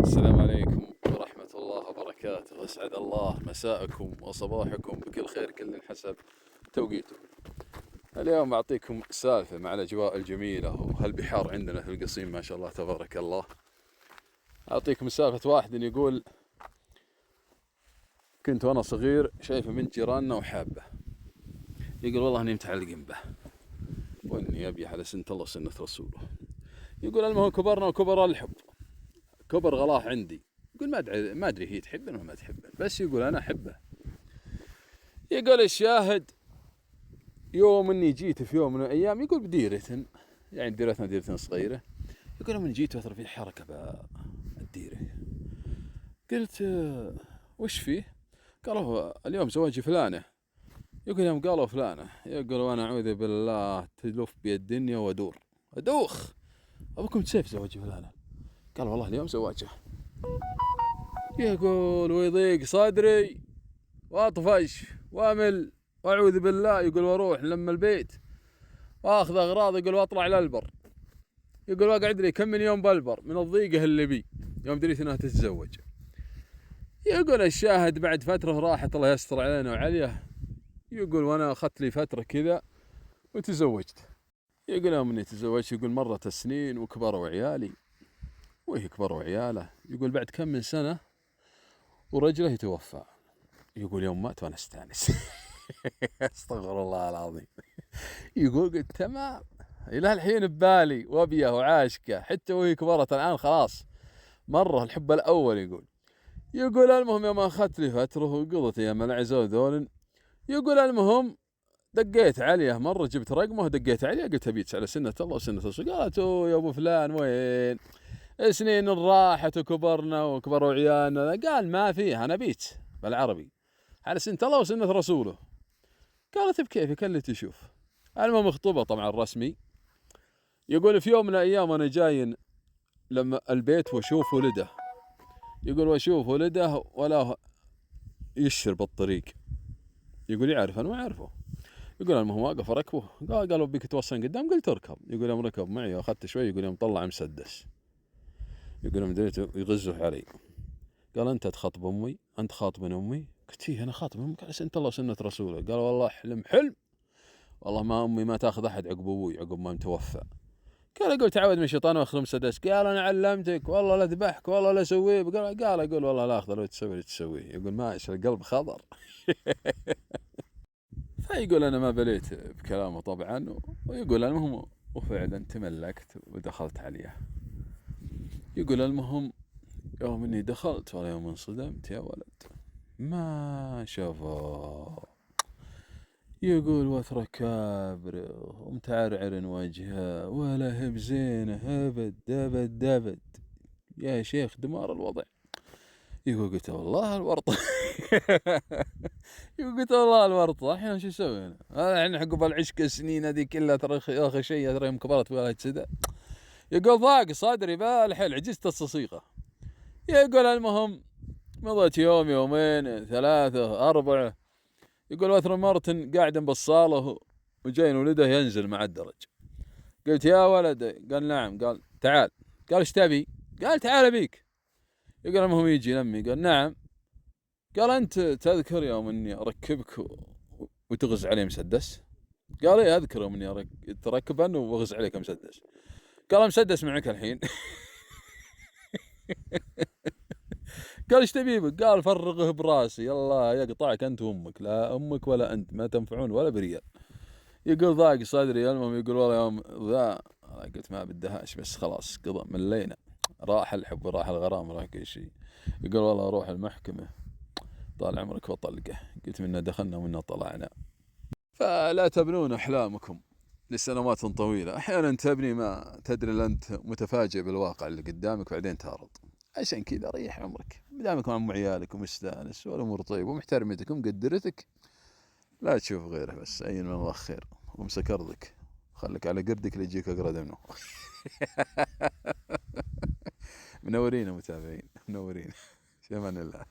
السلام عليكم ورحمة الله وبركاته، أسعد الله مساءكم وصباحكم بكل خير، كل حسب توقيته. اليوم أعطيكم سالفة مع الأجواء الجميلة وهالبحار عندنا في القصيم ما شاء الله تبارك الله. أعطيكم سالفة واحد يقول: كنت وأنا صغير شايفه من جيراننا وحابه. يقول: والله إني متعلق به وإني أبي على سنة الله وسنة رسوله. يقول: المهم كبرنا وكبر الحب، كبر غلاه عندي. يقول: ما أدري هي تحبني ولا ما تحبني، بس يقول أنا أحبه. يقول الشاهد: يوم اني جيت في يوم من الايام، يقول بديرة، يعني ديرتنا ديرة صغيرة. يقول يوم اني جيت وثر في حركة بالديرة. قلت: وش فيه؟ قالوا: اليوم زواج فلانة. يقول يوم قالوا فلانة، يقول وانا اعوذ بالله تلف بي الدنيا وادور ادوخ، ابوكم تسيف زواج فلانة. قال: والله اليوم زواجه. يقول ويضيق صدري واطفش وامل واعوذ بالله، يقول واروح لما البيت واخذ اغراض، يقول واطلع للبر. يقول واقعد لي كم من يوم بالبر من الضيقه اللي بي يوم دريت انها تتزوج. يقول الشاهد بعد فتره راحت، الله يستر علينا وعليه. يقول وانا اخذت لي فتره كذا وتزوجت. يقول يوم اني تزوجت، يقول مرت السنين وكبروا عيالي وهي كبروا عياله. يقول بعد كم من سنه ورجله يتوفى. يقول يوم مات وانا استانس. استغفر الله العظيم. يقول قلت تمام، الى الحين ببالي وابيه وعاشقه حتى وهي كبرت الان خلاص مره الحب الاول. يقول المهم يوم اخذت لي فتره وقضت ايام العزاء ذول. يقول المهم دقيت عليه مره، جبت رقمه ودقيت عليه، قلت ابيك على سنه الله وسنه الرسول. قالت: اوه يا ابو فلان وين سنين راحت وكبرنا وكبروا عيالنا. قال: ما فيه، انا بيك بالعربي على سنه الله وسنه رسوله. قالت: بكيفك اللي تشوف. المهم خطوبه طبعا رسمي. يقول في يوم من الايام انا جاي لما البيت واشوف ولده. يقول واشوف ولده ولا يشر بالطريق. يقول يعرف انا ما اعرفه. يقول المهم واقف اركبه. قالوا بيك توصل قدام. قلت اركب. يقول يوم ركب معي واخذت شوي، يقول يوم طلع مسدس. يقول يوم دريته يغزه علي. قال: انت تخاطب امي؟ انت خاطب امي؟ قلت: ايه انا خاطب امك على سنه الله وسنه رسوله. قال: والله احلم حلم، والله ما امي ما تاخذ احد عقب ابوي عقب ما متوفى. قال: قلت تعود من الشيطان واخذ مسدس. قال: انا علمتك والله لا اذبحك والله لا اسويه. قال: اقول والله لا اخذ لو تسوي اللي تسويه. يقول ما ايش القلب خضر. فيقول انا ما بليت بكلامه طبعا. ويقول المهم وفعلا تملكت ودخلت عليه. يقول المهم يوم اني دخلت ولا يوم انصدمت يا ولد ما شافه. يقول وثره كابر ومتعرعر وجهه ولا هي بزينه ابد ابد ابد. يا شيخ دمار الوضع. يقول قلت والله الورطة. يقول قلت والله الورطة الحين شو اسوي انا؟ الحين عقب العشق السنين هذه كلها ترى يا اخي شيء ترى يوم كبرت ولا تسدى. يقول ضاق صدري بالحيل عجزت الصيغة. يقول المهم مضت يوم يومين ثلاثة أربعة. يقول وثر مرة قاعد بالصالة وجاين ولده ينزل مع الدرج. قلت يا ولد. قال نعم. قال تعال. قال ايش تبي؟ قال تعال ابيك. يقول المهم يجي لمي. قال نعم. قال انت تذكر يوم اني اركبك وتغز علي مسدس؟ قال ايه اذكر يوم اني تركبا واغز عليك مسدس. قال مسدس معك الحين. قال ايش تبي بك؟ قال فرغه براسي الله يقطعك انت وامك، لا امك ولا انت ما تنفعون ولا بريال. يقول ضاق صدري. المهم يقول والله يوم ذا قلت ما بدهاش بس خلاص قضى ملينا، راح الحب وراح الغرام وراح كل شيء. يقول والله اروح المحكمة طال عمرك وطلقه. قلت منا دخلنا ومنا طلعنا. فلا تبنون احلامكم لسنوات طويلة، احيانا تبني ما تدري الا انت متفاجئ بالواقع اللي قدامك بعدين تعرض. عشان كذا ريح عمرك دامك مع عيالك ومستانس والامور طيبة ومحترمتك ومقدرتك، لا تشوف غيره بس عين من الله خير وامسك ارضك خليك على قردك اللي يجيك اقرد منه. منورين المتابعين منورين. في امان الله.